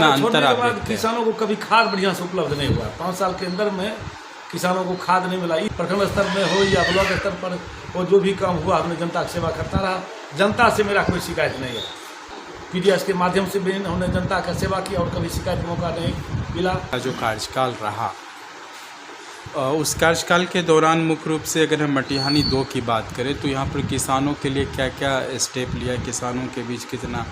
कितना अंतर आप देखते हैं? किसानों को कभी खाद बढ़िया से उपलब्ध नहीं हुआ। 5 साल के अंदर में किसानों को खाद नहीं मिला। प्रखंड स्तर में हो या ब्लॉक स्तर पर हो, जो भी काम हुआ हमने जनता की सेवा करता रहा। जनता से मेरा कोई शिकायत नहीं है। पीडीएस के माध्यम से भी हमने जनता का सेवा किया और कभी शिकायत का मौका नहीं मिला। जो कार्यकाल रहा उस कार्यकाल के दौरान मुख्य रूप से अगर हम मटिहानी 2 की बात करें तो यहाँ पर किसानों के लिए क्या क्या स्टेप लिया, किसानों के बीच कितना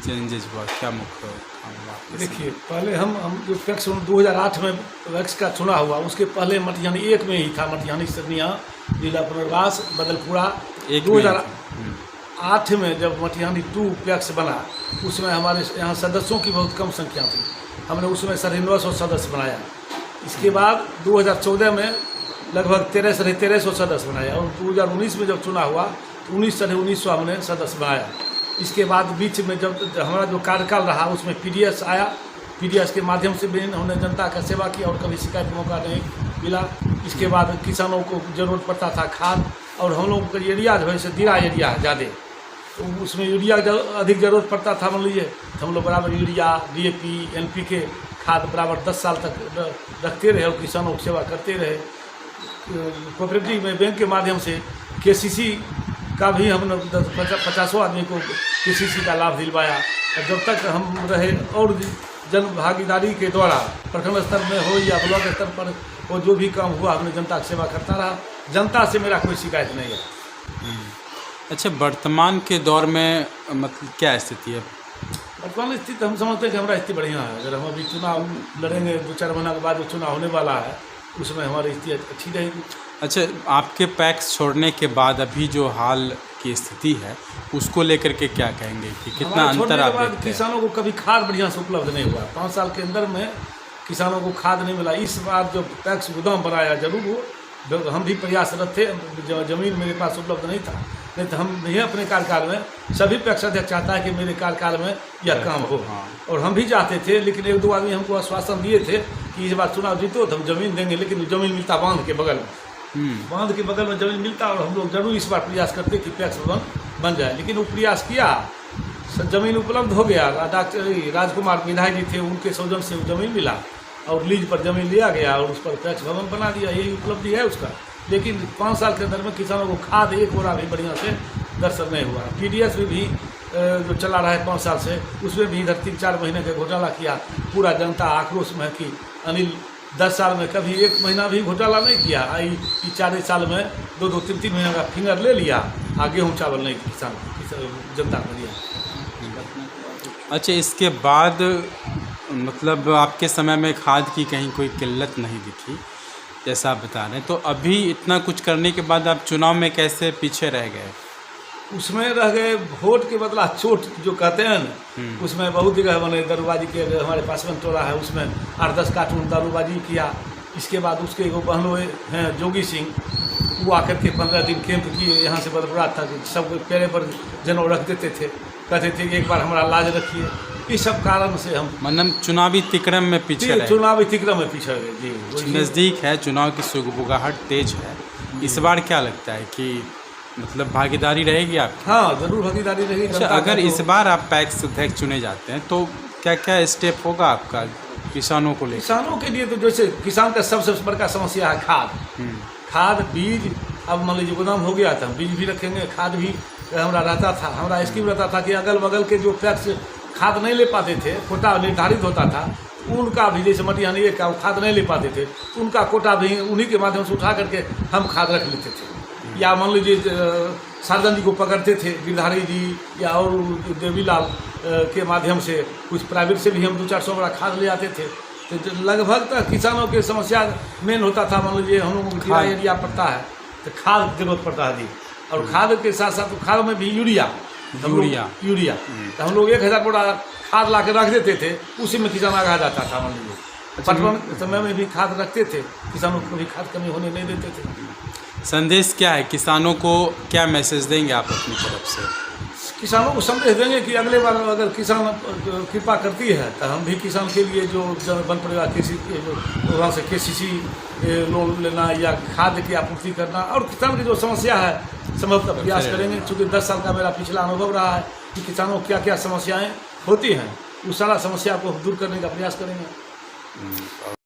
चेंजेस हुआ, क्या मुख्य काम हुआ? देखिए, पहले हम जो पैक्स 2008 में वैक्स का चुना हुआ, उसके पहले मटिहानी 1 में ही था। मटिहानी सरनिया जिला पुनर्वास बदलपुरा 2008 में जब मटिहानी 2 पैक्स बना, उसमें हमारे यहाँ सदस्यों की बहुत कम संख्या थी। हमने उसमें 950 सदस्य बनाया। इसके बाद 2014 में लगभग 1300 सदस्य बनाया और 2019 में जब चुना हुआ तो 1900 हमने सदस्य बनाया। इसके बाद बीच में जब हमारा जो कार्यकाल रहा उसमें पीडीएस आया। पीडीएस के माध्यम से भी हमने जनता का सेवा किया और कभी शिकायत का मौका नहीं मिला। इसके बाद किसानों को ज़रूरत पड़ता था खाद, और हम लोग का एरिया जो है से दिरा एरिया है ज़्यादा, तो उसमें यूरिया अधिक ज़रूरत पड़ता था। मान लीजिए तो हम लोग बराबर यूरिया, डीएपी, एनपीके खाद बराबर 10 साल तक रखते रहे और किसानों की सेवा करते रहे। कोऑपरेटिव में बैंक के माध्यम से केसीसी का भी हमने 50 आदमी को केसीसी का लाभ दिलवाया। और जब तक हम रहे और जन भागीदारी के द्वारा प्रखंड स्तर में हो या ब्लॉक स्तर पर हो, जो भी काम हुआ हमने जनता की सेवा करता रहा। जनता से मेरा कोई शिकायत नहीं है। अच्छा, वर्तमान के दौर में मतलब क्या स्थिति है? वर्तमान स्थिति हम समझते हैं कि हमारा स्थिति बढ़िया है। अगर हम अभी चुनाव लड़ेंगे 2-4 महीना के बाद जो चुनाव होने वाला है, उसमें हमारी स्थिति अच्छी रहेगी। अच्छा, आपके पैक्स छोड़ने के बाद अभी जो हाल की स्थिति है उसको लेकर के क्या कहेंगे कि कितना अंतर आप देखते हैं? किसानों को कभी खाद बढ़िया से उपलब्ध नहीं हुआ। 5 साल के अंदर में किसानों को खाद नहीं मिला। इस बार जो पैक्स गोदाम बनाया जरूर वो हम भी प्रयासरत थे। जमीन मेरे पास उपलब्ध नहीं था, नहीं तो हम नहीं अपने कार्यकाल में, सभी पैक्स अध्यक्ष चाहता है कि मेरे कार्यकाल में यह काम हो। और हम भी चाहते थे, लेकिन 1-2 आदमी हमको आश्वासन दिए थे कि इस बार चुनाव जीतो तो हम जमीन देंगे, लेकिन जमीन मिलता बांध के बगल में। बांध के बगल में जमीन मिलता और हम लोग जरूर इस बार प्रयास करते कि पैक्स भवन बन जाए। लेकिन वो प्रयास किया, जमीन उपलब्ध हो गया। डॉक्टर राजकुमार विधायक जी थे, उनके सौजन से जमीन मिला और लीज पर जमीन लिया गया और उस पर पैक्स भवन बना दिया। यही उपलब्धि है उसका। लेकिन 5 साल के अंदर में किसानों को खाद एक बोरा भी बढ़िया से दर्शन नहीं हुआ। पीडीएस में भी जो चला रहा है 5 साल से, उसमें भी इधर 3-4 महीने का घोटाला किया। पूरा जनता आक्रोश में कि अनिल 10 साल में कभी 1 महीना भी घोटाला नहीं किया। 4 साल में 2-3 महीने का फिंगर ले लिया। गेहूँ चावल नहीं किसान जनता को दिया। अच्छा, इसके बाद मतलब आपके समय में खाद की कहीं कोई किल्लत नहीं दिखी जैसा आप बता रहे हैं, तो अभी इतना कुछ करने के बाद आप चुनाव में कैसे पीछे रह गए? उसमें रह गए वोट के बदला चोट जो कहते हैं ना, उसमें बहुत जगह बने दारूबाजी के। हमारे पास में टोला है, उसमें 8-10 कार्टून दारूबाजी किया। इसके बाद उसके एगो बहनों हैं जोगी सिंह, वो आकर के 15 दिन कैंप किए। यहाँ से बदबरात था कि सब पैरे पर जनों रख देते थे, कहते थे कि एक बार हमारा लाज रखिए। इस सब कारण से हम मतलब चुनावी तिक्रम में पीछे रहे। चुनावी तिक्रम में पीछे गए जी। नज़दीक है, चुनाव की सुगबुगाहट तेज है। इस बार क्या लगता है कि मतलब भागीदारी रहेगी आपकी? हाँ, जरूर भागीदारी रहेगी। अच्छा, अगर इस बार आप पैक्स अध्यक्ष चुने जाते हैं तो क्या क्या स्टेप होगा आपका किसानों को लेकर? किसानों के लिए तो जैसे किसान का सबसे बड़का समस्या है खाद, बीज। अब मान लीजिए गोदाम हो गया था, बीज भी रखेंगे, खाद भी हमारा रहता था। हमारा स्कीम रहता था कि अगल बगल के जो पैक्स खाद नहीं ले पाते थे, कोटा निर्धारित होता था, उनका भी जैसे मटिहानी एक का खाद नहीं ले पाते थे, उनका कोटा भी उन्हीं के माध्यम से उठा करके हम खाद रख लेते थे। या मान लीजिए सारदन जी को पकड़ते थे, गिरधारी जी या और देवीलाल के माध्यम से, कुछ प्राइवेट से भी हम 200-400 बड़ा खाद ले आते थे। तो लगभग तक किसानों की समस्या मेन होता था। मान लीजिए हम लोगों को एरिया पड़ता है तो खाद की जरूरत पड़ता है जी, और खाद के साथ साथ खाद में भी यूरिया। तो हम लोग 1000 बोरा खाद ला के रख देते थे, उसी में किसान आगा जाता था। मान लीजिए पटवन समय में भी खाद रखते थे, किसानों को कभी खाद कमी होने नहीं देते थे। संदेश क्या है, किसानों को क्या मैसेज देंगे आप अपनी तरफ से? किसानों को संदेश देंगे कि अगले बार अगर किसान कृपा करती है तो हम भी किसान के लिए जो वन परिवार कृषि वहाँ से केसीसी लोन लेना या खाद की आपूर्ति करना, और किसान की जो समस्या है संभवतः प्रयास करेंगे। चूँकि 10 साल का मेरा पिछला अनुभव रहा है कि किसानों को क्या क्या समस्याएं होती हैं, उस सारा समस्या को हम दूर करने का प्रयास करेंगे।